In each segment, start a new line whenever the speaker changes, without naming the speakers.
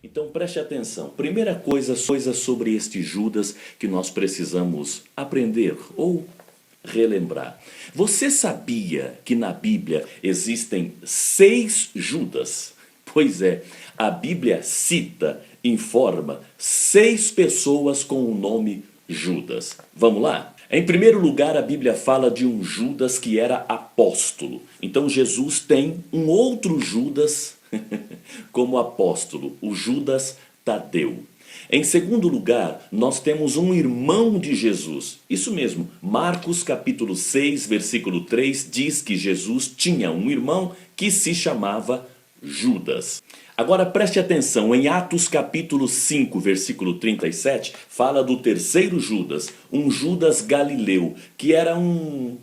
Então preste atenção. Primeira coisa sobre este Judas que nós precisamos aprender ou relembrar. Você sabia que na Bíblia existem 6 Judas? Pois é, a Bíblia cita, informa 6 pessoas com o nome Judas. Vamos lá? Em primeiro lugar, a Bíblia fala de um Judas que era apóstolo. Então Jesus tem um outro Judas como apóstolo, o Judas Tadeu. Em segundo lugar, nós temos um irmão de Jesus. Isso mesmo, Marcos capítulo 6, versículo 3, diz que Jesus tinha um irmão que se chamava Judas. Agora preste atenção, em Atos capítulo 5, versículo 37, fala do terceiro Judas, um Judas Galileu, que era um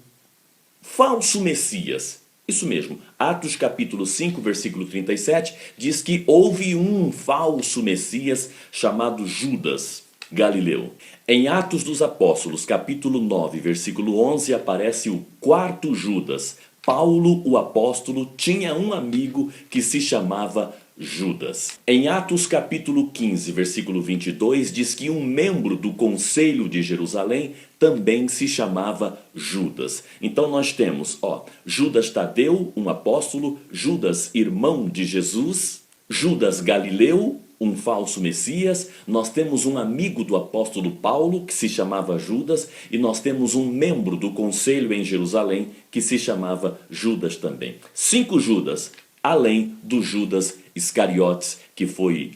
falso Messias. Isso mesmo, Atos capítulo 5, versículo 37, diz que houve um falso Messias chamado Judas Galileu. Em Atos dos Apóstolos, capítulo 9, versículo 11, aparece o quarto Judas. Paulo, o apóstolo, tinha um amigo que se chamava Judas. Em Atos capítulo 15, versículo 22, diz que um membro do Conselho de Jerusalém também se chamava Judas. Então nós temos, Judas Tadeu, um apóstolo, Judas, irmão de Jesus, Judas Galileu, um falso Messias, nós temos um amigo do apóstolo Paulo, que se chamava Judas, e nós temos um membro do conselho em Jerusalém, que se chamava Judas também. 5 Judas, além do Judas Iscariotes, que foi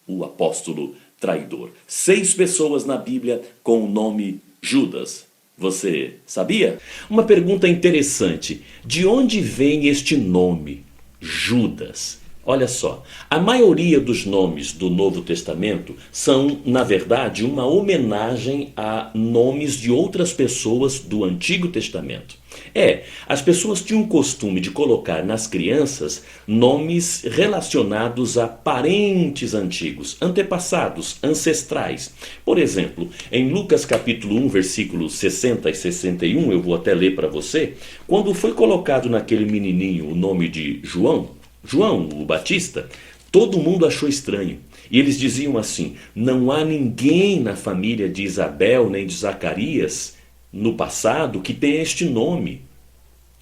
o apóstolo traidor. 6 pessoas na Bíblia com o nome Judas. Você sabia? Uma pergunta interessante, de onde vem este nome, Judas? Olha só, a maioria dos nomes do Novo Testamento são, na verdade, uma homenagem a nomes de outras pessoas do Antigo Testamento. As pessoas tinham o costume de colocar nas crianças nomes relacionados a parentes antigos, antepassados, ancestrais. Por exemplo, em Lucas capítulo 1, versículos 60 e 61, eu vou até ler para você, quando foi colocado naquele menininho o nome de João, o Batista, todo mundo achou estranho. E eles diziam assim, não há ninguém na família de Isabel nem de Zacarias no passado que tenha este nome.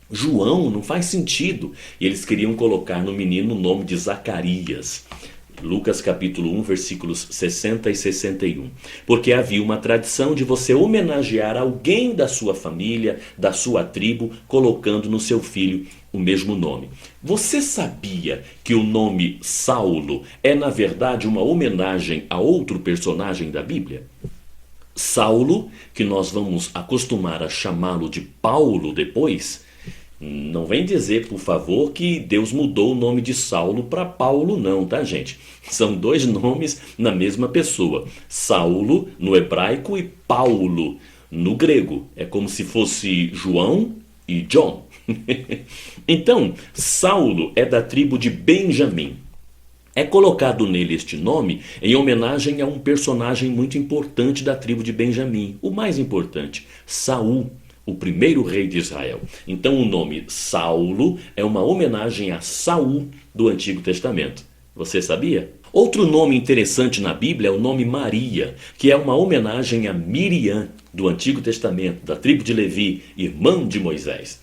João, não faz sentido. E eles queriam colocar no menino o nome de Zacarias. Lucas capítulo 1, versículos 60 e 61. Porque havia uma tradição de você homenagear alguém da sua família, da sua tribo, colocando no seu filho o mesmo nome. Você sabia que o nome Saulo é, na verdade, uma homenagem a outro personagem da Bíblia? Saulo, que nós vamos acostumar a chamá-lo de Paulo depois. Não vem dizer, por favor, que Deus mudou o nome de Saulo para Paulo, não, tá, gente? São 2 nomes na mesma pessoa. Saulo, no hebraico, e Paulo, no grego. É como se fosse João e John. Então, Saulo é da tribo de Benjamim. É colocado nele este nome em homenagem a um personagem muito importante da tribo de Benjamim. O mais importante, Saul, o primeiro rei de Israel. Então o nome Saulo é uma homenagem a Saul do Antigo Testamento. Você sabia? Outro nome interessante na Bíblia é o nome Maria, que é uma homenagem a Miriam do Antigo Testamento, da tribo de Levi, irmã de Moisés.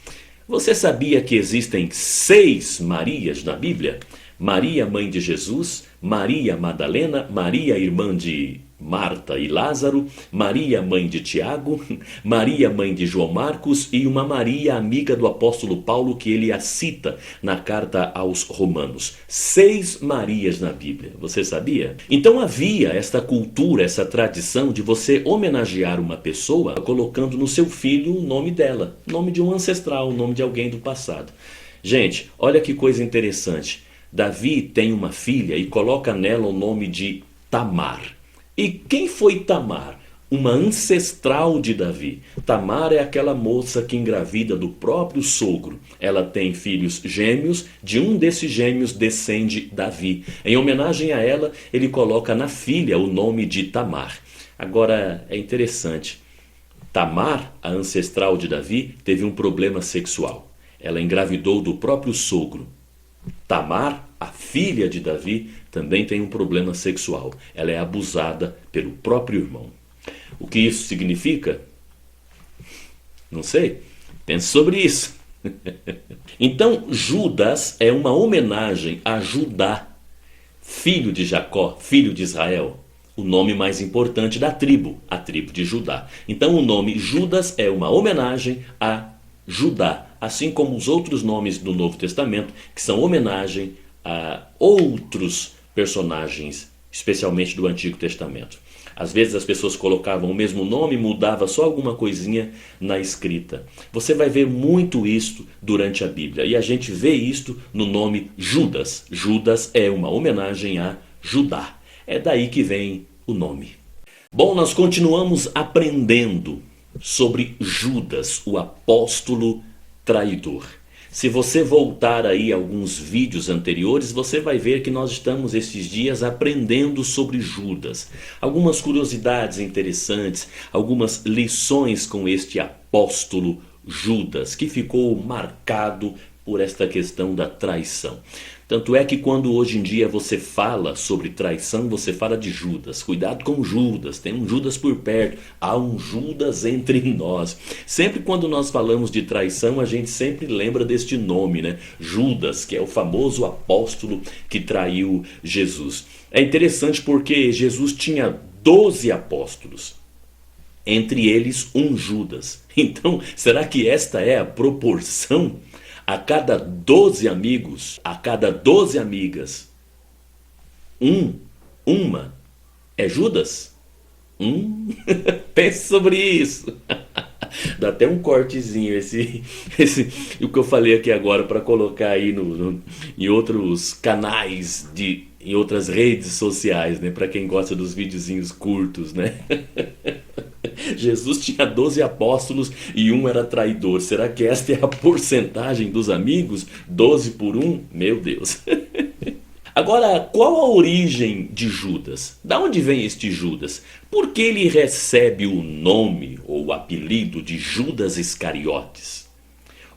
Você sabia que existem 6 Marias na Bíblia? Maria, mãe de Jesus, Maria Madalena, Maria, irmã de Marta e Lázaro, Maria, mãe de Tiago, Maria, mãe de João Marcos e uma Maria, amiga do apóstolo Paulo, que ele a cita na carta aos Romanos. 6 Marias na Bíblia, você sabia? Então havia esta cultura, essa tradição de você homenagear uma pessoa colocando no seu filho o nome dela, nome de um ancestral, o nome de alguém do passado. Gente, olha que coisa interessante. Davi tem uma filha e coloca nela o nome de Tamar. E quem foi Tamar? Uma ancestral de Davi. Tamar é aquela moça que engravida do próprio sogro. Ela tem filhos gêmeos, de um desses gêmeos descende Davi. Em homenagem a ela, ele coloca na filha o nome de Tamar. Agora, é interessante. Tamar, a ancestral de Davi, teve um problema sexual. Ela engravidou do próprio sogro. Tamar, a filha de Davi, também tem um problema sexual. Ela é abusada pelo próprio irmão. O que isso significa? Não sei. Pense sobre isso. Então, Judas é uma homenagem a Judá, filho de Jacó, filho de Israel, o nome mais importante da tribo, a tribo de Judá. Então o nome Judas é uma homenagem a Judá, assim como os outros nomes do Novo Testamento, que são homenagem a outros personagens, especialmente do Antigo Testamento. Às vezes as pessoas colocavam o mesmo nome, mudava só alguma coisinha na escrita. Você vai ver muito isto durante a Bíblia. E a gente vê isto no nome Judas. Judas é uma homenagem a Judá. É daí que vem o nome. Bom, nós continuamos aprendendo sobre Judas, o apóstolo traidor. Se você voltar aí a alguns vídeos anteriores, você vai ver que nós estamos esses dias aprendendo sobre Judas. Algumas curiosidades interessantes, algumas lições com este apóstolo Judas, que ficou marcado por esta questão da traição. Tanto é que quando hoje em dia você fala sobre traição, você fala de Judas. Cuidado com Judas, tem um Judas por perto, há um Judas entre nós. Sempre quando nós falamos de traição, a gente sempre lembra deste nome, né? Judas, que é o famoso apóstolo que traiu Jesus. É interessante porque Jesus tinha 12 apóstolos, entre eles um Judas. Então, será que esta é a proporção? A cada 12 amigos, a cada 12 amigas, uma é Judas? Pense sobre isso. Dá até um cortezinho o que eu falei aqui agora para colocar aí em outros canais, em outras redes sociais, né? Para quem gosta dos videozinhos curtos, né? Jesus tinha 12 apóstolos e um era traidor. Será que esta é a porcentagem dos amigos? 12 por 1? Meu Deus. Agora, qual a origem de Judas? Da onde vem este Judas? Por que ele recebe o nome ou o apelido de Judas Iscariotes?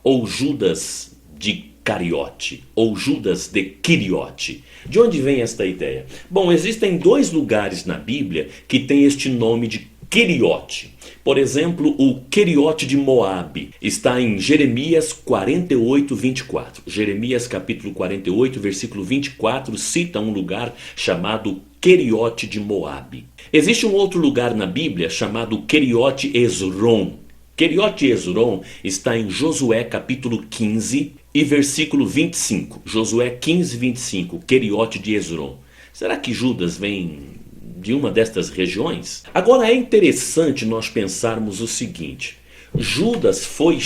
Ou Judas de Cariote? Ou Judas de Quiriote? De onde vem esta ideia? Bom, existem 2 lugares na Bíblia que tem este nome de Queriote. Por exemplo, o Queriote de Moabe está em Jeremias 48, 24. Jeremias capítulo 48, versículo 24, cita um lugar chamado Queriote de Moabe. Existe um outro lugar na Bíblia chamado Queriote Esron. Queriote Esron está em Josué capítulo 15 e versículo 25. Josué 15, 25, Queriote de Esron. Será que Judas vem de uma destas regiões? Agora é interessante nós pensarmos o seguinte: Judas foi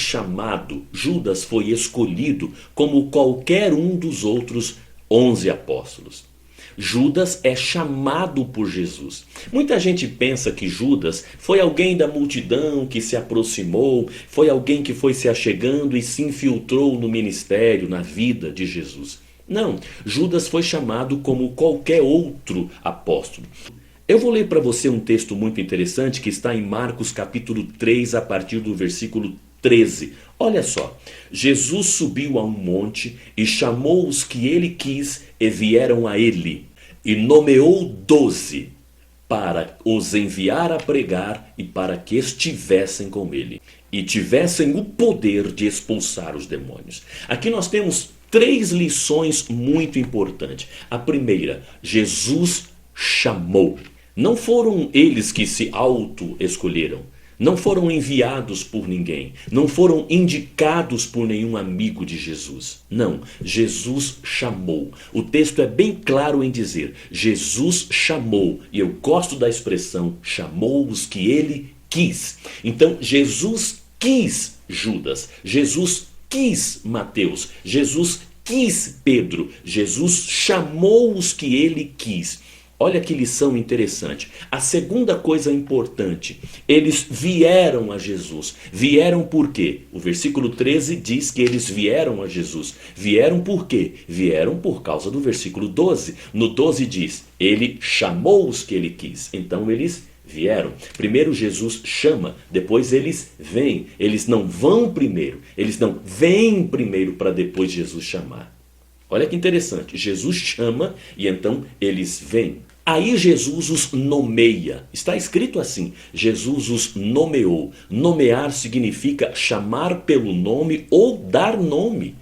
escolhido como qualquer um dos outros 11 apóstolos. Judas é chamado por Jesus. Muita gente pensa que Judas foi alguém da multidão que se aproximou, foi alguém que foi se achegando e se infiltrou no ministério, na vida de Jesus. Não, Judas foi chamado como qualquer outro apóstolo. Eu vou ler para você um texto muito interessante que está em Marcos capítulo 3, a partir do versículo 13. Olha só: Jesus subiu a um monte e chamou os que ele quis e vieram a ele, e nomeou 12 para os enviar a pregar e para que estivessem com ele e tivessem o poder de expulsar os demônios. Aqui nós temos 3 lições muito importantes. A primeira: Jesus chamou. Não foram eles que se auto-escolheram. Não foram enviados por ninguém. Não foram indicados por nenhum amigo de Jesus. Não, Jesus chamou. O texto é bem claro em dizer: Jesus chamou. E eu gosto da expressão, chamou os que ele quis. Então, Jesus quis Judas. Jesus quis Mateus. Jesus quis Pedro. Jesus chamou os que ele quis. Olha que lição interessante. A segunda coisa importante: eles vieram a Jesus. Vieram por quê? O versículo 13 diz que eles vieram a Jesus. Vieram por quê? Vieram por causa do versículo 12. No 12 diz: ele chamou os que ele quis. Então eles vieram. Primeiro Jesus chama, depois eles vêm. Eles não vão primeiro. Eles não vêm primeiro para depois Jesus chamar. Olha que interessante, Jesus chama e então eles vêm. Aí Jesus os nomeia. Está escrito assim, Jesus os nomeou. Nomear significa chamar pelo nome ou dar nome.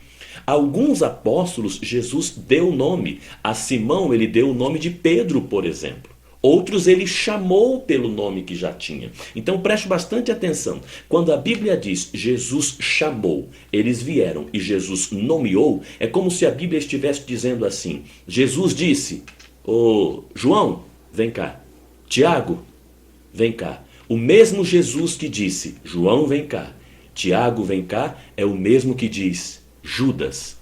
Alguns apóstolos Jesus deu nome. A Simão ele deu o nome de Pedro, por exemplo. Outros ele chamou pelo nome que já tinha. Então preste bastante atenção. Quando a Bíblia diz Jesus chamou, eles vieram e Jesus nomeou, é como se a Bíblia estivesse dizendo assim. Jesus disse, ô João, vem cá. Tiago, vem cá. O mesmo Jesus que disse, João, vem cá. Tiago, vem cá, é o mesmo que diz, Judas,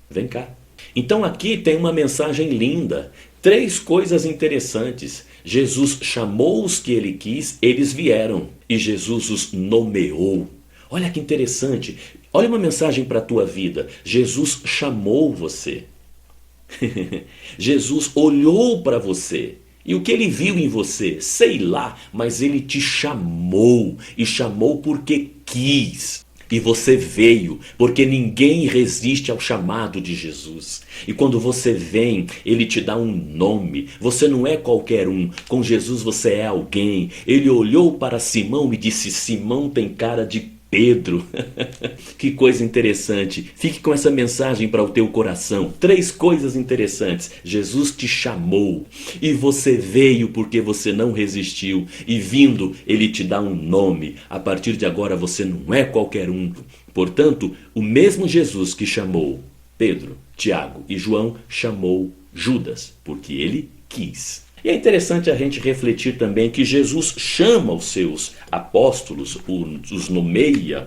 vem cá. Então aqui tem uma mensagem linda. 3 coisas interessantes. Jesus chamou os que ele quis, eles vieram. E Jesus os nomeou. Olha que interessante. Olha uma mensagem para a tua vida. Jesus chamou você. Jesus olhou para você. E o que ele viu em você? Sei lá, mas ele te chamou. E chamou porque quis. E você veio, porque ninguém resiste ao chamado de Jesus. E quando você vem, ele te dá um nome. Você não é qualquer um. Com Jesus você é alguém. Ele olhou para Simão e disse, Simão tem cara de Pedro. Que coisa interessante. Fique com essa mensagem para o teu coração. 3 coisas interessantes. Jesus te chamou e você veio porque você não resistiu. E vindo, ele te dá um nome. A partir de agora você não é qualquer um. Portanto, o mesmo Jesus que chamou Pedro, Tiago e João, chamou Judas, porque ele quis. E é interessante a gente refletir também que Jesus chama os seus apóstolos, os nomeia,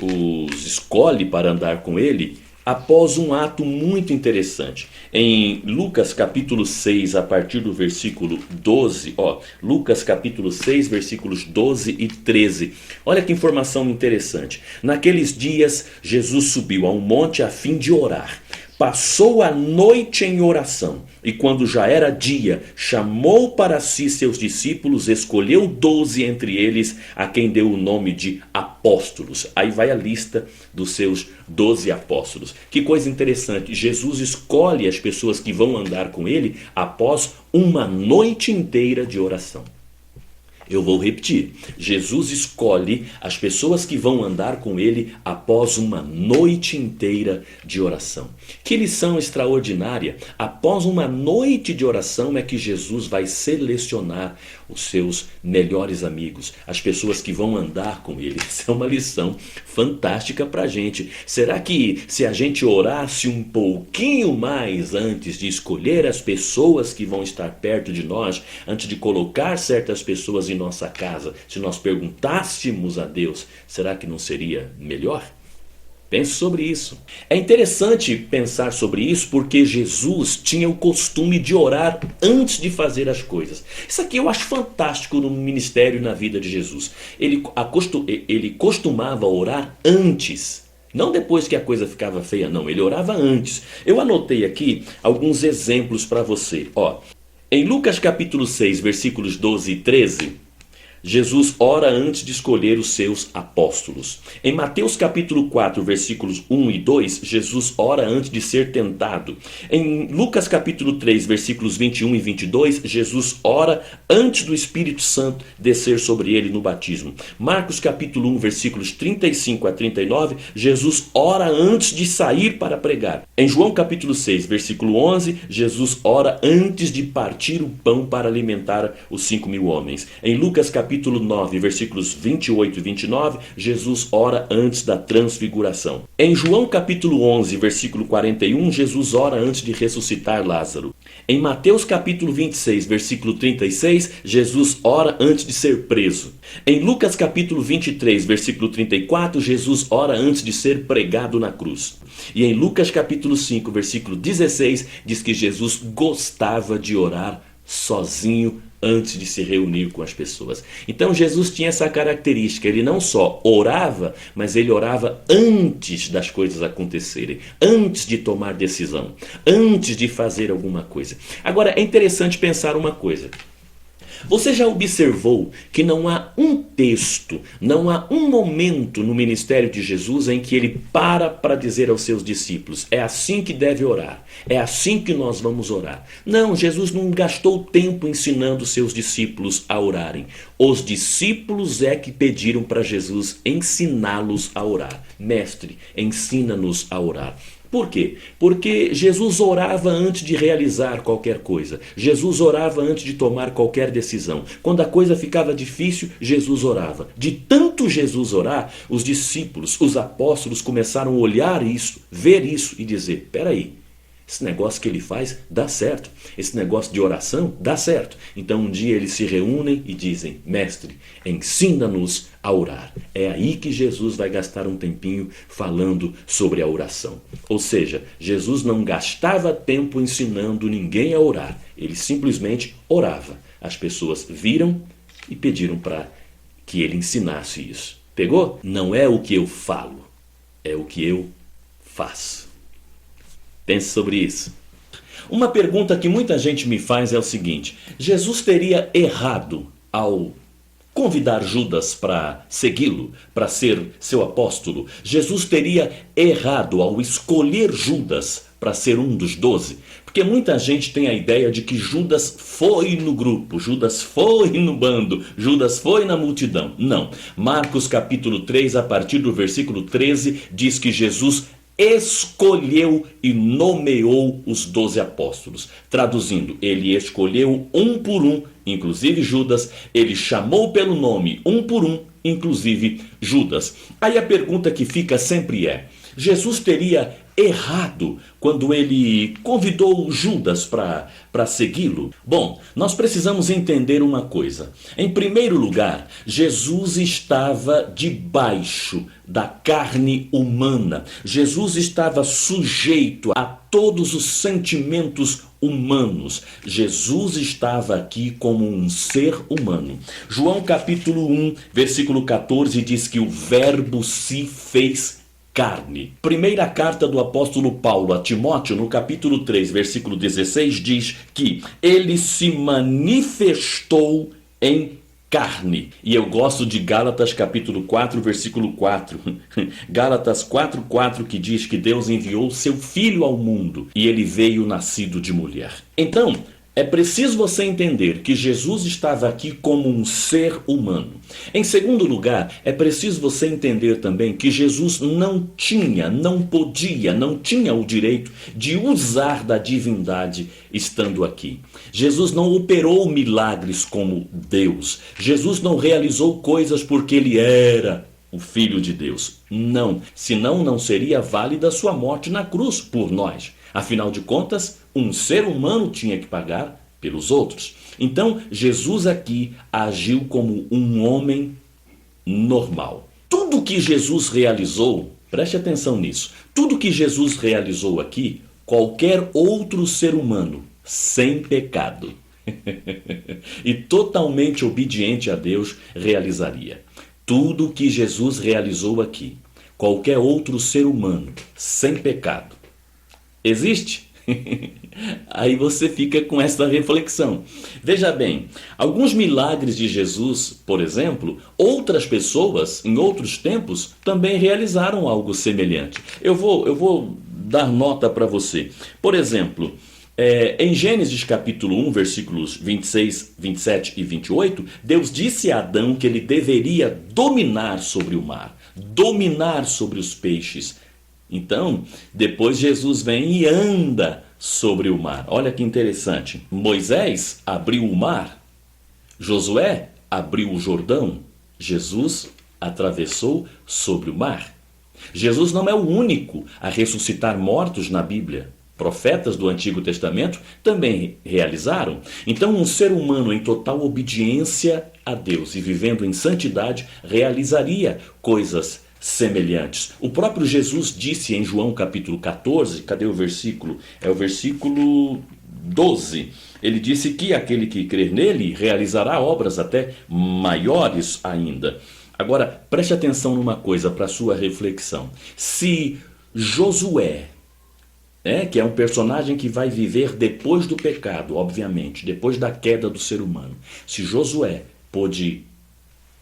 os escolhe para andar com ele, após um ato muito interessante. Em Lucas capítulo 6, a partir do versículo 12, Lucas capítulo 6, versículos 12 e 13. Olha que informação interessante. Naqueles dias, Jesus subiu a um monte a fim de orar. Passou a noite em oração e quando já era dia, chamou para si seus discípulos, escolheu 12 entre eles, a quem deu o nome de apóstolos. Aí vai a lista dos seus 12 apóstolos. Que coisa interessante, Jesus escolhe as pessoas que vão andar com ele após uma noite inteira de oração. Eu vou repetir, Jesus escolhe as pessoas que vão andar com ele após uma noite inteira de oração. Que lição extraordinária! Após uma noite de oração é que Jesus vai selecionar os seus melhores amigos, as pessoas que vão andar com ele. Isso é uma lição fantástica para a gente. Será que se a gente orasse um pouquinho mais antes de escolher as pessoas que vão estar perto de nós, antes de colocar certas pessoas em nossa casa, se nós perguntássemos a Deus, será que não seria melhor? Pense sobre isso. É interessante pensar sobre isso porque Jesus tinha o costume de orar antes de fazer as coisas. Isso aqui eu acho fantástico no ministério e na vida de Jesus. Ele costumava orar antes. Não depois que a coisa ficava feia, não. Ele orava antes. Eu anotei aqui alguns exemplos para você. Em Lucas capítulo 6, versículos 12 e 13... Jesus ora antes de escolher os seus apóstolos. Em Mateus capítulo 4, versículos 1 e 2, Jesus ora antes de ser tentado. Em Lucas capítulo 3, versículos 21 e 22, Jesus ora antes do Espírito Santo descer sobre ele no batismo. Marcos capítulo 1, versículos 35 a 39, Jesus ora antes de sair para pregar. Em João capítulo 6, versículo 11, Jesus ora antes de partir o pão para alimentar os 5.000 homens. Em Lucas capítulo 9, versículos 28 e 29, Jesus ora antes da transfiguração. Em João capítulo 11, versículo 41, Jesus ora antes de ressuscitar Lázaro. Em Mateus capítulo 26, versículo 36, Jesus ora antes de ser preso. Em Lucas capítulo 23, versículo 34, Jesus ora antes de ser pregado na cruz. E em Lucas capítulo 5, versículo 16, diz que Jesus gostava de orar sozinho antes de se reunir com as pessoas. Então Jesus tinha essa característica, ele não só orava, mas ele orava antes das coisas acontecerem, antes de tomar decisão, antes de fazer alguma coisa. Agora é interessante pensar uma coisa. Você já observou que não há um texto, não há um momento no ministério de Jesus em que ele para dizer aos seus discípulos: é assim que deve orar, é assim que nós vamos orar. Não, Jesus não gastou tempo ensinando seus discípulos a orarem. Os discípulos é que pediram para Jesus ensiná-los a orar. Mestre, ensina-nos a orar. Por quê? Porque Jesus orava antes de realizar qualquer coisa. Jesus orava antes de tomar qualquer decisão. Quando a coisa ficava difícil, Jesus orava. De tanto Jesus orar, os discípulos, os apóstolos começaram a olhar isso, ver isso e dizer: peraí, esse negócio que ele faz dá certo. Esse negócio de oração dá certo. Então um dia eles se reúnem e dizem: mestre, ensina-nos a orar. É aí que Jesus vai gastar um tempinho falando sobre a oração. Ou seja, Jesus não gastava tempo ensinando ninguém a orar. Ele simplesmente orava. As pessoas viram e pediram para que ele ensinasse isso. Pegou? Não é o que eu falo, é o que eu faço. Pense sobre isso. Uma pergunta que muita gente me faz é o seguinte: Jesus teria errado ao convidar Judas para segui-lo, para ser seu apóstolo? Jesus teria errado ao escolher Judas para ser um dos 12? Porque muita gente tem a ideia de que Judas foi no grupo, Judas foi no bando, Judas foi na multidão. Não. Marcos capítulo 3, a partir do versículo 13, diz que Jesus escolheu e nomeou os 12 apóstolos. Traduzindo, ele escolheu um por um, inclusive Judas. Ele chamou pelo nome um por um, inclusive Judas. Aí a pergunta que fica sempre é: Jesus teria errado quando ele convidou Judas para segui-lo? Bom, nós precisamos entender uma coisa. Em primeiro lugar, Jesus estava debaixo da carne humana. Jesus estava sujeito a todos os sentimentos humanos. Jesus estava aqui como um ser humano. João capítulo 1, versículo 14 diz que o Verbo se fez carne. Primeira carta do apóstolo Paulo a Timóteo, no capítulo 3, versículo 16, diz que ele se manifestou em carne. E eu gosto de Gálatas capítulo 4, versículo 4. Gálatas 4:4, que diz que Deus enviou seu Filho ao mundo e ele veio nascido de mulher. Então, é preciso você entender que Jesus estava aqui como um ser humano. Em segundo lugar, é preciso você entender também que Jesus não tinha o direito de usar da divindade estando aqui. Jesus não operou milagres como Deus. Jesus não realizou coisas porque ele era o Filho de Deus. Não, senão não seria válida sua morte na cruz por nós. Afinal de contas, um ser humano tinha que pagar pelos outros. Então, Jesus aqui agiu como um homem normal. Tudo que Jesus realizou, preste atenção nisso, tudo que Jesus realizou aqui, qualquer outro ser humano, sem pecado e totalmente obediente a Deus, realizaria. Tudo que Jesus realizou aqui, qualquer outro ser humano, sem pecado, existe? Aí você fica com essa reflexão. Veja bem, alguns milagres de Jesus, por exemplo, outras pessoas em outros tempos também realizaram algo semelhante. Eu vou dar nota para você. Por exemplo, em Gênesis capítulo 1, versículos 26, 27 e 28, Deus disse a Adão que ele deveria dominar sobre o mar, dominar sobre os peixes. Então, depois Jesus vem e anda sobre o mar. Olha que interessante. Moisés abriu o mar, Josué abriu o Jordão, Jesus atravessou sobre o mar. Jesus não é o único a ressuscitar mortos na Bíblia. Profetas do Antigo Testamento também realizaram. Então, um ser humano em total obediência a Deus e vivendo em santidade realizaria coisas semelhantes. O próprio Jesus disse em João capítulo 14, cadê o versículo? É o versículo 12. Ele disse que aquele que crer nele realizará obras até maiores ainda. Agora, preste atenção numa coisa para a sua reflexão. Se Josué que é um personagem que vai viver depois do pecado, obviamente, depois da queda do ser humano. Se Josué pôde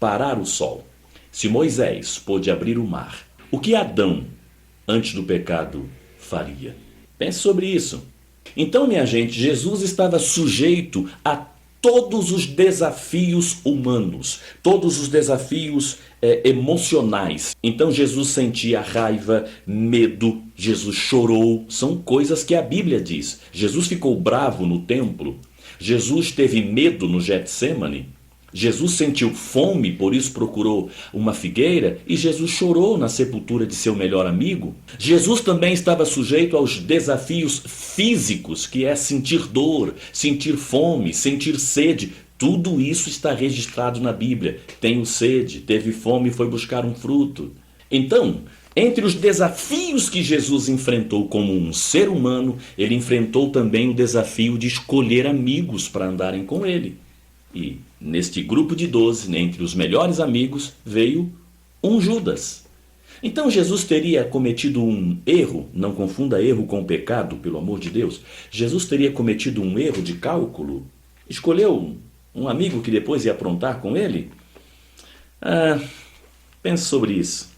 parar o sol, se Moisés pôde abrir o mar, o que Adão, antes do pecado, faria? Pense sobre isso. Então, minha gente, Jesus estava sujeito a todos os desafios humanos, todos os desafios emocionais. Então Jesus sentia raiva, medo, Jesus chorou, são coisas que a Bíblia diz. Jesus ficou bravo no templo, Jesus teve medo no Getsêmani, Jesus sentiu fome, por isso procurou uma figueira, e Jesus chorou na sepultura de seu melhor amigo. Jesus também estava sujeito aos desafios físicos, que é sentir dor, sentir fome, sentir sede. Tudo isso está registrado na Bíblia. Tenho sede, teve fome e foi buscar um fruto. Então, entre os desafios que Jesus enfrentou como um ser humano, ele enfrentou também o desafio de escolher amigos para andarem com ele. E neste grupo de 12, entre os melhores amigos, veio um Judas. Então Jesus teria cometido um erro, não confunda erro com pecado, pelo amor de Deus. Jesus teria cometido um erro de cálculo? Escolheu um amigo que depois ia aprontar com ele? Pense sobre isso.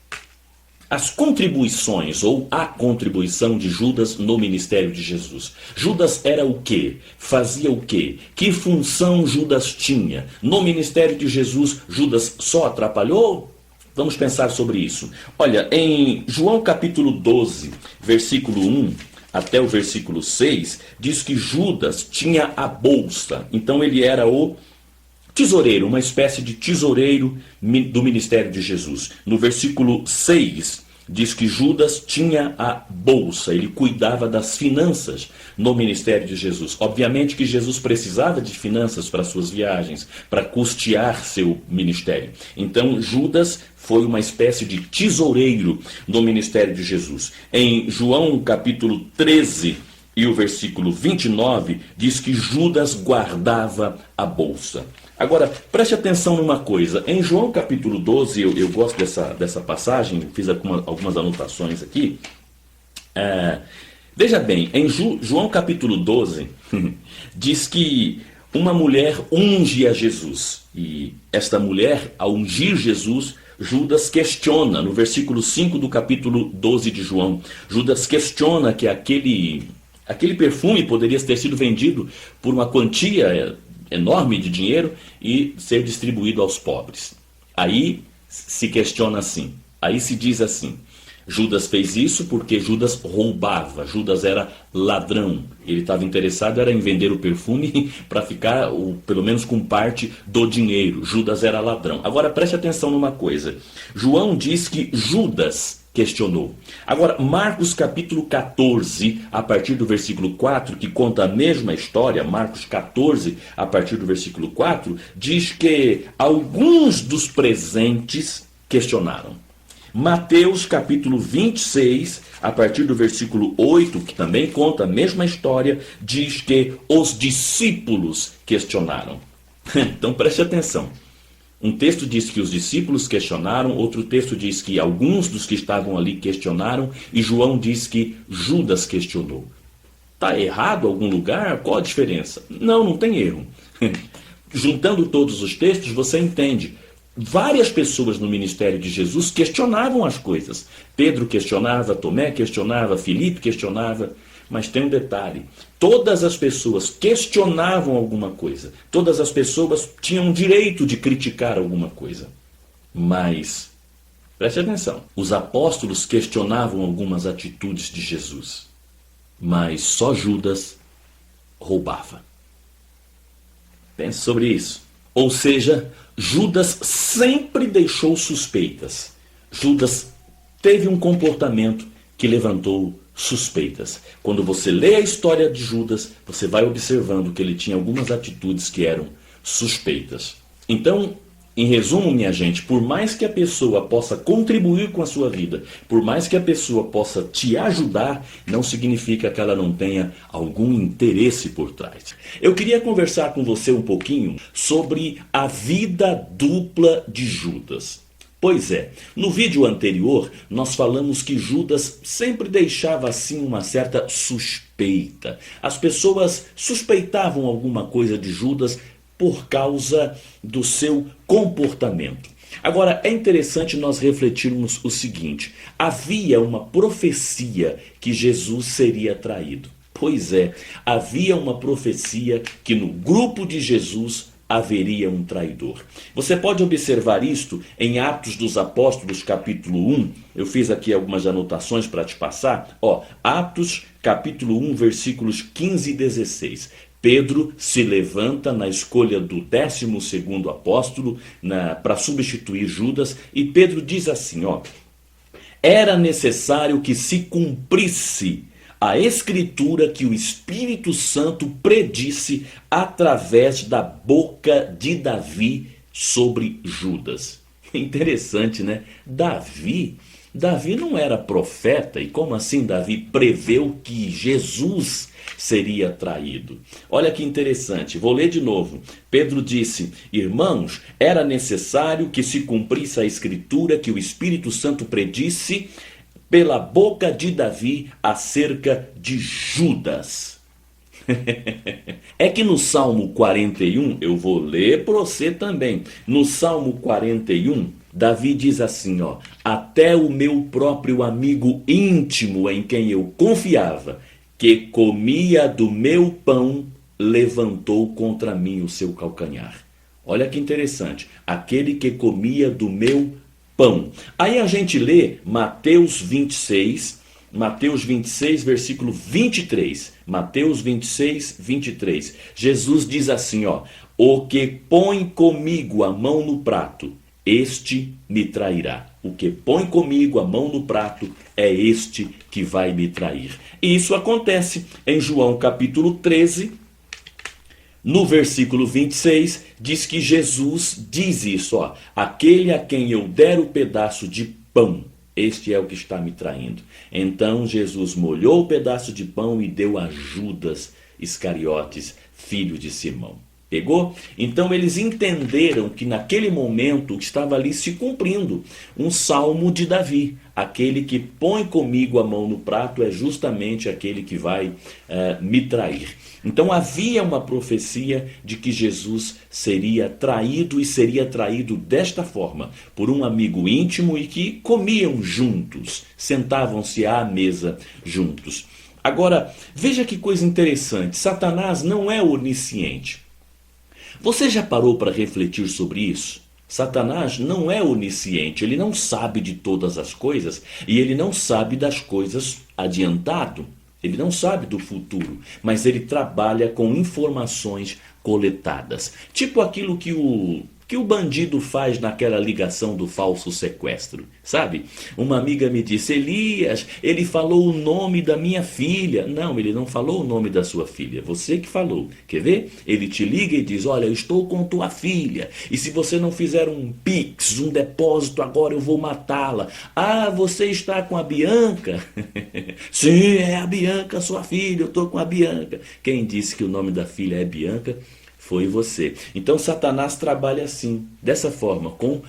As contribuições ou a contribuição de Judas no ministério de Jesus. Judas era o quê? Fazia o quê? Que função Judas tinha? No ministério de Jesus, Judas só atrapalhou? Vamos pensar sobre isso. Olha, em João capítulo 12, versículo 1 até o versículo 6, diz que Judas tinha a bolsa. Então ele era o tesoureiro, uma espécie de tesoureiro do ministério de Jesus. No versículo 6, diz que Judas tinha a bolsa, ele cuidava das finanças no ministério de Jesus. Obviamente que Jesus precisava de finanças para suas viagens, para custear seu ministério. Então Judas foi uma espécie de tesoureiro no ministério de Jesus. Em João capítulo 13 e o versículo 29, diz que Judas guardava a bolsa. Agora, preste atenção numa coisa. Em João capítulo 12, eu gosto dessa passagem, fiz algumas anotações aqui. Veja bem, em João capítulo 12, diz que uma mulher unge a Jesus. E esta mulher, ao ungir Jesus, Judas questiona, no versículo 5 do capítulo 12 de João, Judas questiona que aquele perfume poderia ter sido vendido por uma quantia enorme de dinheiro e ser distribuído aos pobres. Aí se questiona assim, aí se diz assim: Judas fez isso porque Judas roubava, Judas era ladrão, ele estava interessado em vender o perfume para ficar, pelo menos com parte do dinheiro. Judas era ladrão. Agora preste atenção numa coisa, João diz que Judas questionou. Agora, Marcos capítulo 14, a partir do versículo 4, que conta a mesma história, Marcos 14, a partir do versículo 4, diz que alguns dos presentes questionaram. Mateus capítulo 26, a partir do versículo 8, que também conta a mesma história, diz que os discípulos questionaram. Então preste atenção. Um texto diz que os discípulos questionaram, outro texto diz que alguns dos que estavam ali questionaram, e João diz que Judas questionou. Está errado algum lugar? Qual a diferença? Não tem erro. Juntando todos os textos, você entende. Várias pessoas no ministério de Jesus questionavam as coisas. Pedro questionava, Tomé questionava, Filipe questionava. Mas tem um detalhe, todas as pessoas questionavam alguma coisa, todas as pessoas tinham direito de criticar alguma coisa. Mas, preste atenção, os apóstolos questionavam algumas atitudes de Jesus, mas só Judas roubava. Pense sobre isso. Ou seja, Judas sempre deixou suspeitas. Judas teve um comportamento que levantou suspeitas. Quando você lê a história de Judas, você vai observando que ele tinha algumas atitudes que eram suspeitas. Então, em resumo, minha gente, por mais que a pessoa possa contribuir com a sua vida, por mais que a pessoa possa te ajudar, não significa que ela não tenha algum interesse por trás. Eu queria conversar com você um pouquinho sobre a vida dupla de Judas. Pois é, no vídeo anterior nós falamos que Judas sempre deixava assim uma certa suspeita. As pessoas suspeitavam alguma coisa de Judas por causa do seu comportamento. Agora, é interessante nós refletirmos o seguinte: havia uma profecia que Jesus seria traído. Pois é, havia uma profecia que no grupo de Jesus haveria um traidor. Você pode observar isto em Atos dos Apóstolos, capítulo 1. Eu fiz aqui algumas anotações para te passar. Atos, capítulo 1, versículos 15 e 16. Pedro se levanta na escolha do 12º apóstolo para substituir Judas, e Pedro diz assim, era necessário que se cumprisse a escritura que o Espírito Santo predisse através da boca de Davi sobre Judas. Interessante, né? Davi não era profeta, e como assim Davi preveu que Jesus seria traído? Olha que interessante, vou ler de novo. Pedro disse, irmãos, era necessário que se cumprisse a escritura que o Espírito Santo predisse pela boca de Davi acerca de Judas. É que no Salmo 41, eu vou ler para você também. No Salmo 41, Davi diz assim, até o meu próprio amigo íntimo em quem eu confiava, que comia do meu pão, levantou contra mim o seu calcanhar. Olha que interessante, aquele que comia do meu pão. Aí a gente lê Mateus 26, versículo 23. Mateus 26, 23. Jesus diz assim, o que põe comigo a mão no prato, este me trairá. O que põe comigo a mão no prato é este que vai me trair. E isso acontece em João capítulo 13, no versículo 26, diz que Jesus diz isso, aquele a quem eu der o pedaço de pão, este é o que está me traindo. Então Jesus molhou o pedaço de pão e deu a Judas Iscariotes, filho de Simão. Pegou? Então eles entenderam que naquele momento estava ali se cumprindo um salmo de Davi. Aquele que põe comigo a mão no prato é justamente aquele que vai me trair. Então havia uma profecia de que Jesus seria traído, e seria traído desta forma, por um amigo íntimo, e que comiam juntos, sentavam-se à mesa juntos. Agora, veja que coisa interessante, Satanás não é onisciente. Você já parou para refletir sobre isso? Satanás não é onisciente, ele não sabe de todas as coisas, e ele não sabe das coisas adiantado. Ele não sabe do futuro, mas ele trabalha com informações coletadas. Tipo aquilo que o bandido faz naquela ligação do falso sequestro, sabe? Uma amiga me disse, Elias, ele falou o nome da minha filha. Não, ele não falou o nome da sua filha, você que falou. Quer ver? Ele te liga e diz, olha, eu estou com tua filha, e se você não fizer um Pix, um depósito agora, eu vou matá-la. Ah, você está com a Bianca? Sim, é a Bianca, sua filha, eu estou com a Bianca. Quem disse que o nome da filha é Bianca? Foi você. Então Satanás trabalha assim, dessa forma, com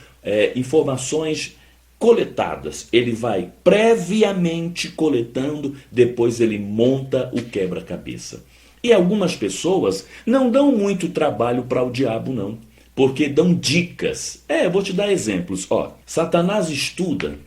informações coletadas. Ele vai previamente coletando, depois ele monta o quebra-cabeça. E algumas pessoas não dão muito trabalho para o diabo, não, porque dão dicas. Eu vou te dar exemplos. Satanás estuda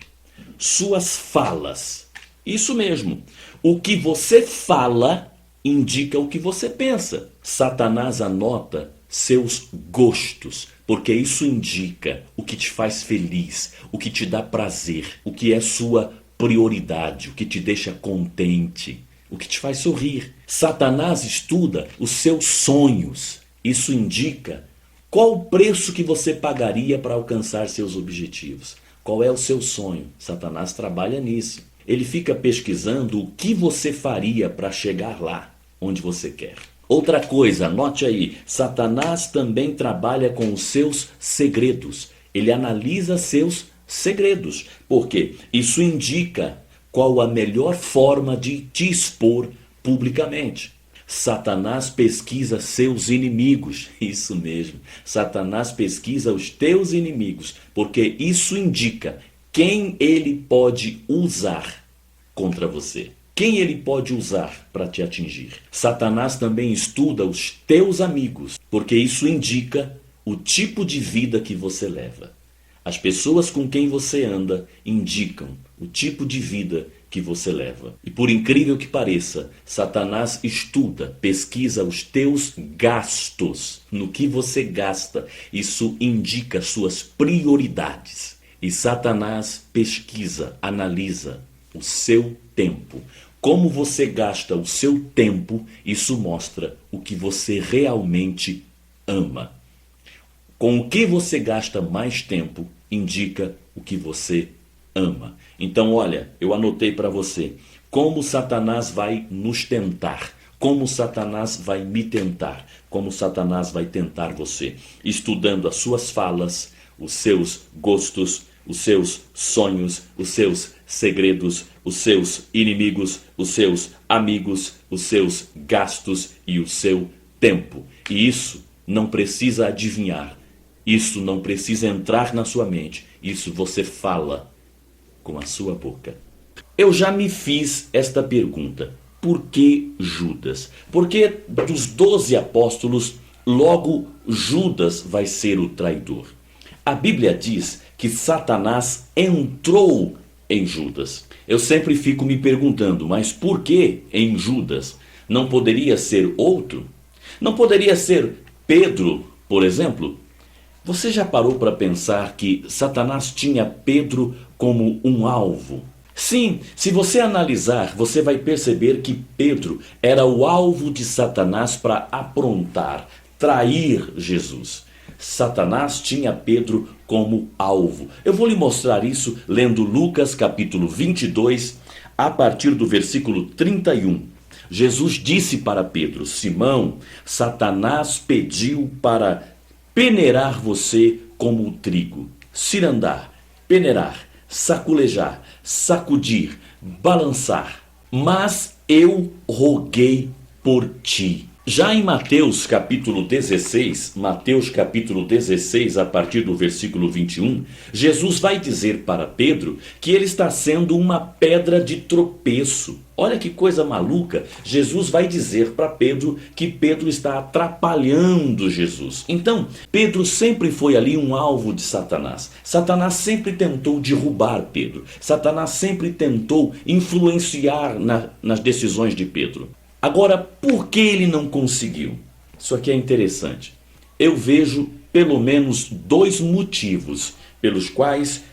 suas falas. Isso mesmo. O que você fala indica o que você pensa. Satanás anota seus gostos, porque isso indica o que te faz feliz, o que te dá prazer, o que é sua prioridade, o que te deixa contente, o que te faz sorrir. Satanás estuda os seus sonhos. Isso indica qual o preço que você pagaria para alcançar seus objetivos. Qual é o seu sonho? Satanás trabalha nisso. Ele fica pesquisando o que você faria para chegar lá onde você quer. Outra coisa, anote aí, Satanás também trabalha com os seus segredos. Ele analisa seus segredos. Por quê? Isso indica qual a melhor forma de te expor publicamente. Satanás pesquisa seus inimigos. Isso mesmo. Satanás pesquisa os teus inimigos, porque isso indica quem ele pode usar contra você. Quem ele pode usar para te atingir. Satanás também estuda os teus amigos, porque isso indica o tipo de vida que você leva. As pessoas com quem você anda indicam o tipo de vida que você leva. E por incrível que pareça, Satanás estuda, pesquisa os teus gastos, no que você gasta. Isso indica suas prioridades. E Satanás pesquisa, analisa o seu tempo. Como você gasta o seu tempo, isso mostra o que você realmente ama. Com o que você gasta mais tempo, indica o que você ama. Então, olha, eu anotei para você como Satanás vai nos tentar, como Satanás vai me tentar, como Satanás vai tentar você, estudando as suas falas, os seus gostos, os seus sonhos, os seus segredos, os seus inimigos, os seus amigos, os seus gastos e o seu tempo. E isso não precisa adivinhar, isso não precisa entrar na sua mente, isso você fala com a sua boca. Eu já me fiz esta pergunta: por que Judas? Porque dos 12 apóstolos, logo Judas vai ser o traidor. A Bíblia diz que Satanás entrou em Judas. Eu sempre fico me perguntando, mas por que em Judas? Não poderia ser outro? Não poderia ser Pedro, por exemplo? Você já parou para pensar que Satanás tinha Pedro como um alvo? Sim, se você analisar, você vai perceber que Pedro era o alvo de Satanás para aprontar, trair Jesus. Satanás tinha Pedro como alvo. Eu vou lhe mostrar isso lendo Lucas capítulo 22, a partir do versículo 31. Jesus disse para Pedro: Simão, Satanás pediu para peneirar você como o trigo. Cirandar, peneirar, saculejar, sacudir, balançar. Mas eu roguei por ti. Já em Mateus capítulo 16, a partir do versículo 21, Jesus vai dizer para Pedro que ele está sendo uma pedra de tropeço. Olha que coisa maluca, Jesus vai dizer para Pedro que Pedro está atrapalhando Jesus. Então, Pedro sempre foi ali um alvo de Satanás. Satanás sempre tentou derrubar Pedro. Satanás sempre tentou influenciar nas decisões de Pedro. Agora, por que ele não conseguiu? Isso aqui é interessante. Eu vejo pelo menos 2 motivos pelos quais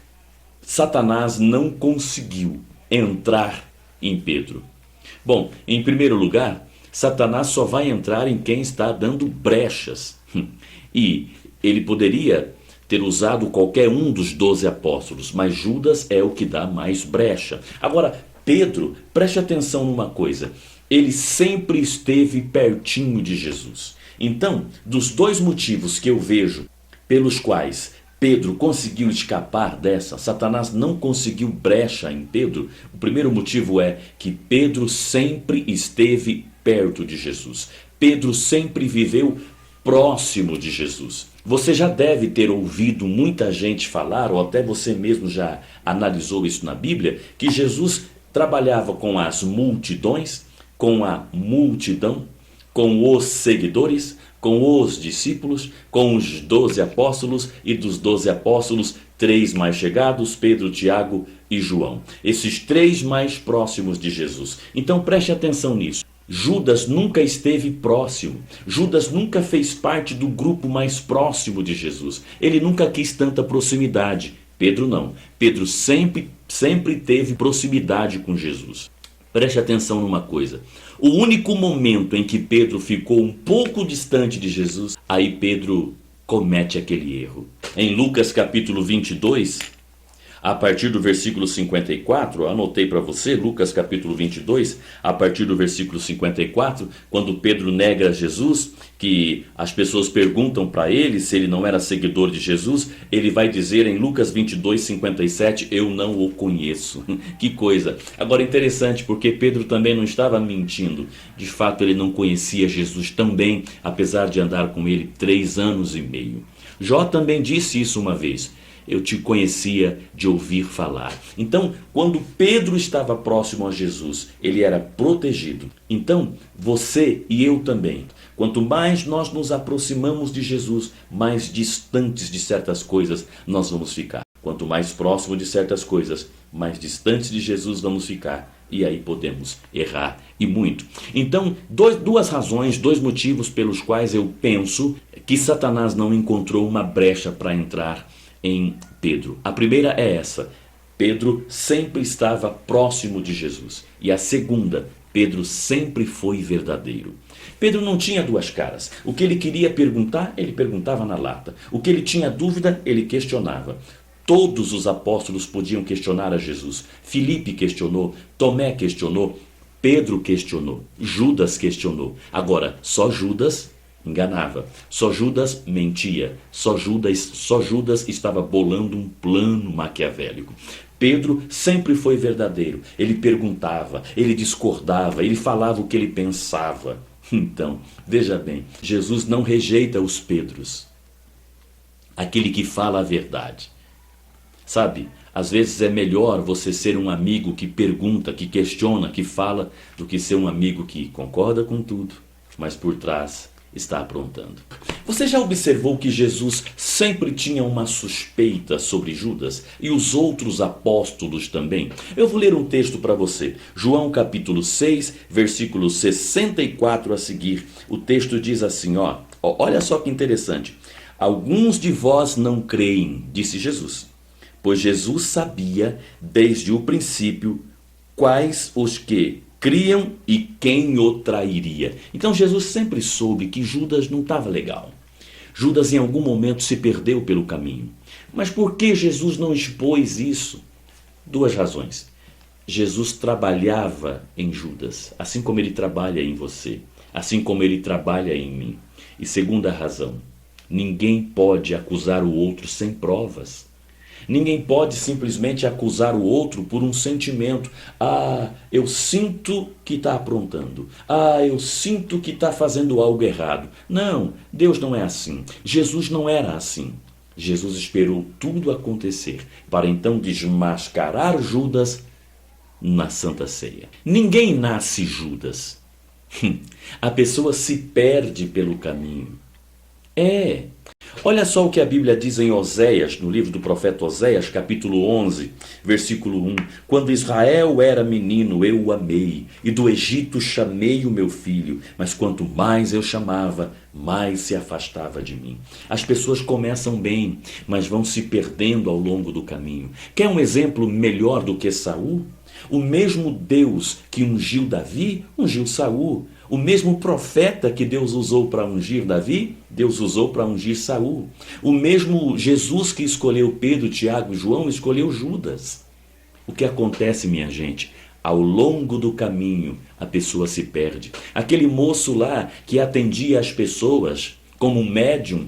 Satanás não conseguiu entrar em Pedro. Bom, em primeiro lugar, Satanás só vai entrar em quem está dando brechas. E ele poderia ter usado qualquer um dos 12 apóstolos, mas Judas é o que dá mais brecha. Agora, Pedro, preste atenção numa coisa. Ele sempre esteve pertinho de Jesus. Então, dos 2 motivos que eu vejo pelos quais Pedro conseguiu escapar dessa, Satanás não conseguiu brecha em Pedro, o primeiro motivo é que Pedro sempre esteve perto de Jesus. Pedro sempre viveu próximo de Jesus. Você já deve ter ouvido muita gente falar, ou até você mesmo já analisou isso na Bíblia, que Jesus trabalhava com as multidões, com a multidão, com os seguidores, com os discípulos, com os 12 apóstolos, e dos 12 apóstolos, 3 mais chegados, Pedro, Tiago e João. Esses 3 mais próximos de Jesus. Então preste atenção nisso. Judas nunca esteve próximo. Judas nunca fez parte do grupo mais próximo de Jesus. Ele nunca quis tanta proximidade. Pedro não. Pedro sempre teve proximidade com Jesus. Preste atenção numa coisa. O único momento em que Pedro ficou um pouco distante de Jesus, aí Pedro comete aquele erro. Em Lucas capítulo 22, a partir do versículo 54, anotei para você, Lucas capítulo 22, a partir do versículo 54, quando Pedro nega Jesus, que as pessoas perguntam para ele se ele não era seguidor de Jesus, ele vai dizer em Lucas 22, 57, eu não o conheço. Que coisa. Agora interessante, porque Pedro também não estava mentindo. De fato, ele não conhecia Jesus tão bem, apesar de andar com ele 3 anos e meio. Jó também disse isso uma vez. Eu te conhecia de ouvir falar. Então, quando Pedro estava próximo a Jesus, ele era protegido. Então, você e eu também. Quanto mais nós nos aproximamos de Jesus, mais distantes de certas coisas nós vamos ficar. Quanto mais próximo de certas coisas, mais distantes de Jesus vamos ficar. E aí podemos errar e muito. Então, duas razões, 2 motivos pelos quais eu penso que Satanás não encontrou uma brecha para entrar em Pedro. A primeira é essa: Pedro sempre estava próximo de Jesus. E a segunda, Pedro sempre foi verdadeiro. Pedro não tinha 2 caras. O que ele queria perguntar, ele perguntava na lata. O que ele tinha dúvida, ele questionava. Todos os apóstolos podiam questionar a Jesus. Filipe questionou, Tomé questionou, Pedro questionou, Judas questionou. Agora, só Judas enganava, só Judas mentia, só Judas estava bolando um plano maquiavélico. Pedro sempre foi verdadeiro. Ele perguntava, ele discordava, ele falava o que ele pensava. Então, veja bem, Jesus não rejeita os Pedros, aquele que fala a verdade. Sabe, às vezes é melhor você ser um amigo que pergunta, que questiona, que fala, do que ser um amigo que concorda com tudo, mas por trás está aprontando. Você já observou que Jesus sempre tinha uma suspeita sobre Judas e os outros apóstolos também? Eu vou ler um texto para você. João capítulo 6, versículo 64 a seguir. O texto diz assim, olha só que interessante. Alguns de vós não creem, disse Jesus, pois Jesus sabia desde o princípio quais os que criam e quem o trairia. Então Jesus sempre soube que Judas não estava legal. Judas em algum momento se perdeu pelo caminho. Mas por que Jesus não expôs isso? 2 razões. Jesus trabalhava em Judas, assim como ele trabalha em você, assim como ele trabalha em mim. E segunda razão, ninguém pode acusar o outro sem provas. Ninguém pode simplesmente acusar o outro por um sentimento. Eu sinto que está aprontando. Eu sinto que está fazendo algo errado. Não, Deus não é assim. Jesus não era assim. Jesus esperou tudo acontecer para então desmascarar Judas na Santa Ceia. Ninguém nasce Judas. A pessoa se perde pelo caminho. Olha só o que a Bíblia diz em Oséias, no livro do profeta Oséias, capítulo 11, versículo 1. Quando Israel era menino, eu o amei, e do Egito chamei o meu filho, mas quanto mais eu chamava, mais se afastava de mim. As pessoas começam bem, mas vão se perdendo ao longo do caminho. Quer um exemplo melhor do que Saul? O mesmo Deus que ungiu Davi, ungiu Saul. O mesmo profeta que Deus usou para ungir Davi, Deus usou para ungir Saul. O mesmo Jesus que escolheu Pedro, Tiago e João, escolheu Judas. O que acontece, minha gente? Ao longo do caminho, a pessoa se perde. Aquele moço lá que atendia as pessoas como um médium,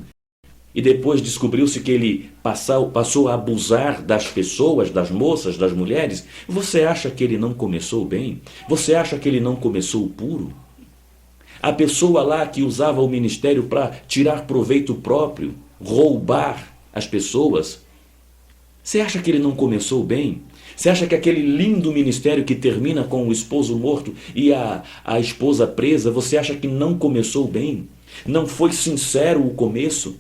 e depois descobriu-se que ele passou a abusar das pessoas, das moças, das mulheres. Você acha que ele não começou bem? Você acha que ele não começou puro? A pessoa lá que usava o ministério para tirar proveito próprio, roubar as pessoas, você acha que ele não começou bem? Você acha que aquele lindo ministério que termina com o esposo morto e a esposa presa, você acha que não começou bem? Não foi sincero o começo?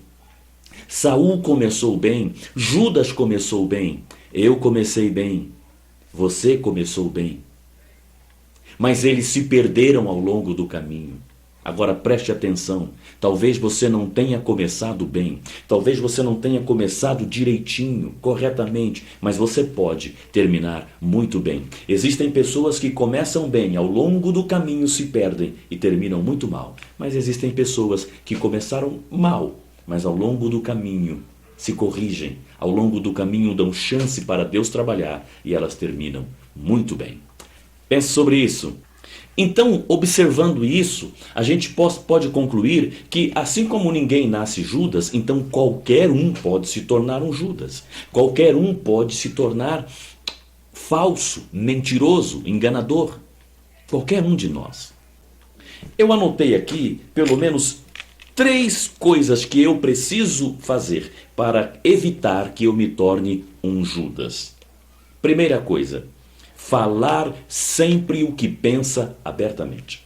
Saul começou bem, Judas começou bem, eu comecei bem, você começou bem. Mas eles se perderam ao longo do caminho. Agora preste atenção, talvez você não tenha começado bem, talvez você não tenha começado direitinho, corretamente, mas você pode terminar muito bem. Existem pessoas que começam bem, ao longo do caminho se perdem e terminam muito mal. Mas existem pessoas que começaram mal, mas ao longo do caminho se corrigem, ao longo do caminho dão chance para Deus trabalhar e elas terminam muito bem. Pense sobre isso. Então, observando isso, a gente pode concluir que, assim como ninguém nasce Judas, então qualquer um pode se tornar um Judas. Qualquer um pode se tornar falso, mentiroso, enganador. Qualquer um de nós. Eu anotei aqui, pelo menos, 3 coisas que eu preciso fazer para evitar que eu me torne um Judas. Primeira coisa, falar sempre o que pensa abertamente.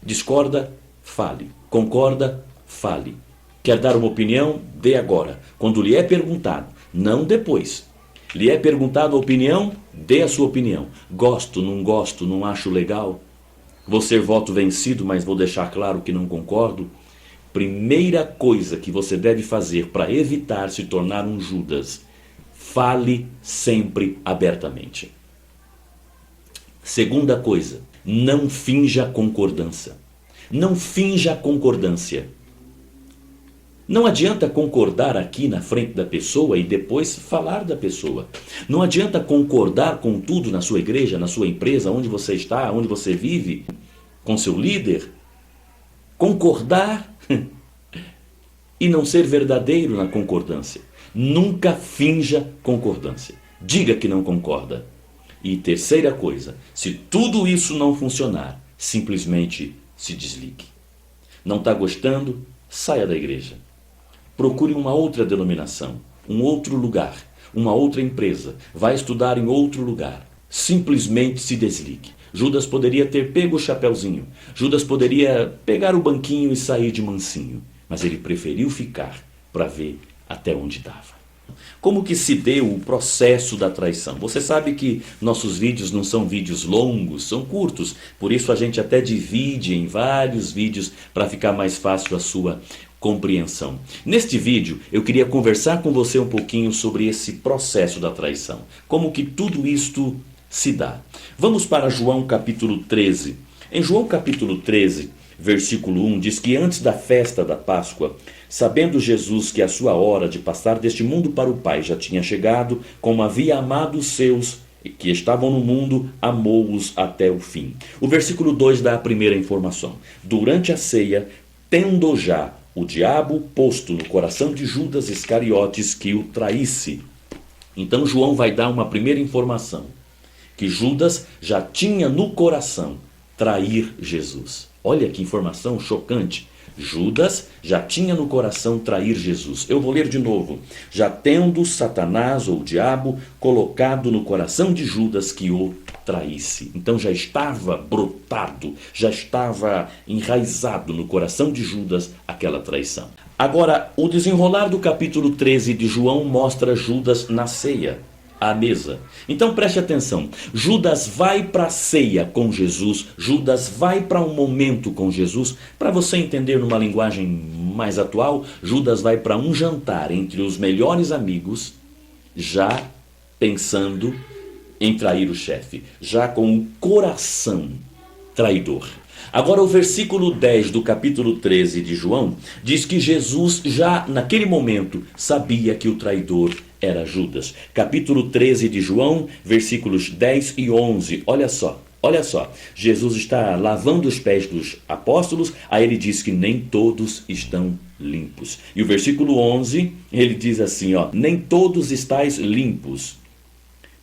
Discorda? Fale. Concorda? Fale. Quer dar uma opinião? Dê agora. Quando lhe é perguntado, não depois. Lhe é perguntado a opinião? Dê a sua opinião. Gosto, não acho legal. Vou ser voto vencido, mas vou deixar claro que não concordo. Primeira coisa que você deve fazer para evitar se tornar um Judas, fale sempre abertamente. Segunda coisa, não finja concordância. Não finja concordância. Não adianta concordar aqui na frente da pessoa e depois falar da pessoa. Não adianta concordar com tudo na sua igreja, na sua empresa, onde você está, onde você vive, com seu líder. Concordar e não ser verdadeiro na concordância. Nunca finja concordância. Diga que não concorda. E terceira coisa, se tudo isso não funcionar, simplesmente se desligue. Não está gostando? Saia da igreja. Procure uma outra denominação, um outro lugar, uma outra empresa. Vai estudar em outro lugar. Simplesmente se desligue. Judas poderia ter pego o chapeuzinho. Judas poderia pegar o banquinho e sair de mansinho. Mas ele preferiu ficar para ver até onde dava. Como que se deu o processo da traição? Você sabe que nossos vídeos não são vídeos longos, são curtos. Por isso a gente até divide em vários vídeos para ficar mais fácil a sua compreensão. Neste vídeo eu queria conversar com você um pouquinho sobre esse processo da traição. Como que tudo isto se dá. Vamos para João capítulo 13. Em João capítulo 13, versículo 1, diz que antes da festa da Páscoa, sabendo Jesus que a sua hora de passar deste mundo para o Pai já tinha chegado, como havia amado os seus que estavam no mundo, amou-os até o fim. O versículo 2 dá a primeira informação. Durante a ceia, tendo já o diabo posto no coração de Judas Iscariotes que o traísse. Então João vai dar uma primeira informação, que Judas já tinha no coração trair Jesus. Olha que informação chocante. Judas já tinha no coração trair Jesus. Eu vou ler de novo. Já tendo Satanás ou o diabo colocado no coração de Judas que o traísse. Então já estava brotado, já estava enraizado no coração de Judas aquela traição. Agora, o desenrolar do capítulo 13 de João mostra Judas na ceia, à mesa. Então preste atenção, Judas vai para a ceia com Jesus, Judas vai para um momento com Jesus. Para você entender numa linguagem mais atual, Judas vai para um jantar entre os melhores amigos, já pensando em trair o chefe, já com o coração traidor. Agora o versículo 10 do capítulo 13 de João diz que Jesus já naquele momento sabia que o traidor era Judas. Capítulo 13 de João, versículos 10 e 11. Olha só. Jesus está lavando os pés dos apóstolos, aí ele diz que nem todos estão limpos. E o versículo 11, ele diz assim, nem todos estáis limpos,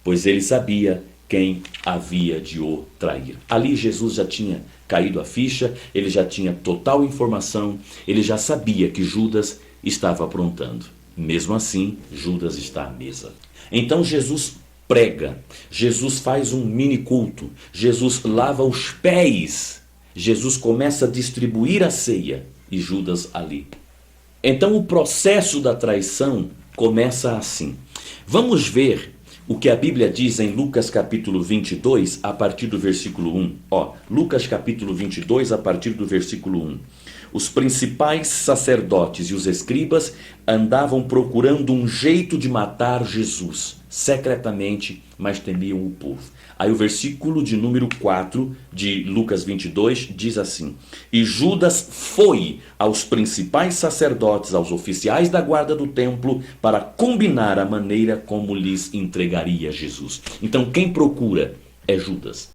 pois ele sabia quem havia de o trair. Ali Jesus já tinha caído a ficha, ele já tinha total informação, ele já sabia que Judas estava aprontando. Mesmo assim, Judas está à mesa. Então Jesus prega, Jesus faz um mini culto, Jesus lava os pés, Jesus começa a distribuir a ceia e Judas ali. Então o processo da traição começa assim. Vamos ver o que a Bíblia diz em Lucas capítulo 22, a partir do versículo 1. Lucas capítulo 22, a partir do versículo 1. Os principais sacerdotes e os escribas andavam procurando um jeito de matar Jesus, secretamente, mas temiam o povo. Aí o versículo de número 4 de Lucas 22 diz assim: E Judas foi aos principais sacerdotes, aos oficiais da guarda do templo, para combinar a maneira como lhes entregaria Jesus. Então quem procura é Judas.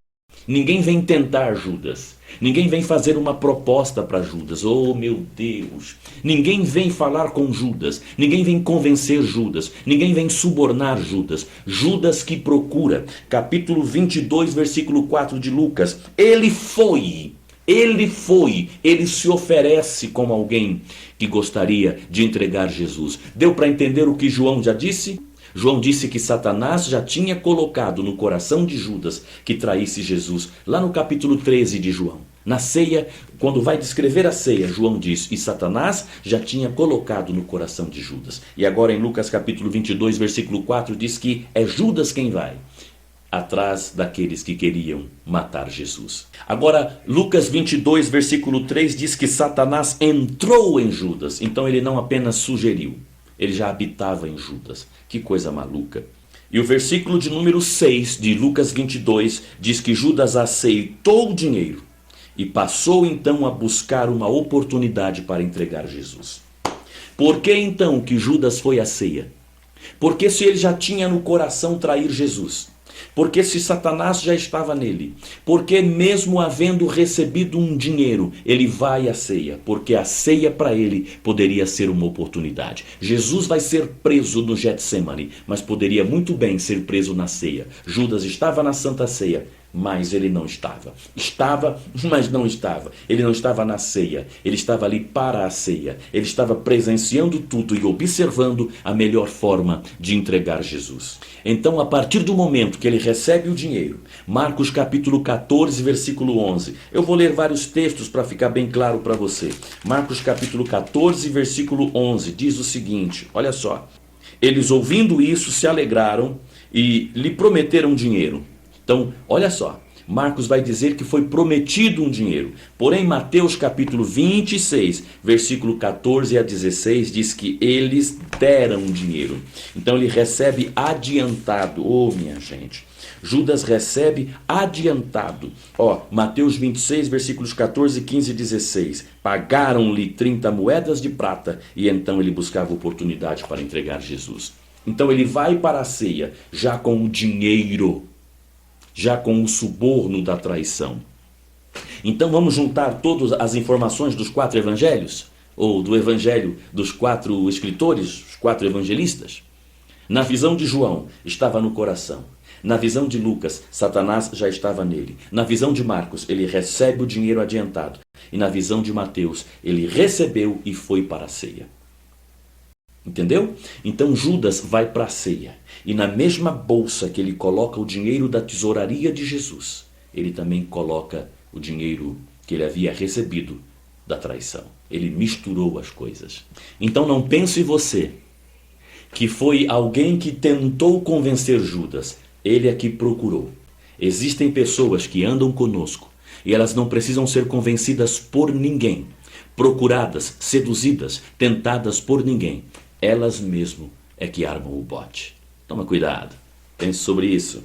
Ninguém vem tentar Judas. Ninguém vem fazer uma proposta para Judas. Oh, meu Deus! Ninguém vem falar com Judas. Ninguém vem convencer Judas. Ninguém vem subornar Judas. Judas que procura. Capítulo 22, versículo 4 de Lucas. Ele se oferece como alguém que gostaria de entregar Jesus. Deu para entender o que João já disse? João disse que Satanás já tinha colocado no coração de Judas que traísse Jesus, lá no capítulo 13 de João. Na ceia, quando vai descrever a ceia, João diz, e Satanás já tinha colocado no coração de Judas. E agora em Lucas capítulo 22, versículo 4, diz que é Judas quem vai atrás daqueles que queriam matar Jesus. Agora, Lucas 22, versículo 3 diz que Satanás entrou em Judas. Então ele não apenas sugeriu, ele já habitava em Judas. Que coisa maluca. E o versículo de número 6 de Lucas 22 diz que Judas aceitou o dinheiro e passou então a buscar uma oportunidade para entregar Jesus. Por que então que Judas foi à ceia? Porque se ele já tinha no coração trair Jesus, porque se Satanás já estava nele, porque mesmo havendo recebido um dinheiro, ele vai à ceia, porque a ceia para ele poderia ser uma oportunidade. Jesus vai ser preso no Getsemane, mas poderia muito bem ser preso na ceia. Judas estava na Santa Ceia, mas ele não estava. Estava, mas não estava. Ele não estava na ceia. Ele estava ali para a ceia. Ele estava presenciando tudo e observando a melhor forma de entregar Jesus. Então, a partir do momento que ele recebe o dinheiro, Marcos capítulo 14, versículo 11. Eu vou ler vários textos para ficar bem claro para você. Marcos capítulo 14, versículo 11, diz o seguinte, olha só. Eles ouvindo isso se alegraram e lhe prometeram dinheiro. Então, olha só, Marcos vai dizer que foi prometido um dinheiro. Porém, Mateus capítulo 26, versículo 14 a 16, diz que eles deram dinheiro. Então, ele recebe adiantado. Oh, minha gente, Judas recebe adiantado. Mateus 26, versículos 14, 15 e 16. Pagaram-lhe 30 moedas de prata e então ele buscava oportunidade para entregar Jesus. Então, ele vai para a ceia já com o dinheiro, já com o suborno da traição. Então vamos juntar todas as informações dos 4 evangelhos, ou do evangelho dos 4 escritores, os 4 evangelistas. Na visão de João, estava no coração. Na visão de Lucas, Satanás já estava nele. Na visão de Marcos, ele recebe o dinheiro adiantado. E na visão de Mateus, ele recebeu e foi para a ceia. Entendeu? Então Judas vai para a ceia. E na mesma bolsa que ele coloca o dinheiro da tesouraria de Jesus, ele também coloca o dinheiro que ele havia recebido da traição. Ele misturou as coisas. Então não pense você que foi alguém que tentou convencer Judas. Ele é que procurou. Existem pessoas que andam conosco e elas não precisam ser convencidas por ninguém. Procuradas, seduzidas, tentadas por ninguém. Elas mesmo é que armam o bote. Toma cuidado. Pense sobre isso.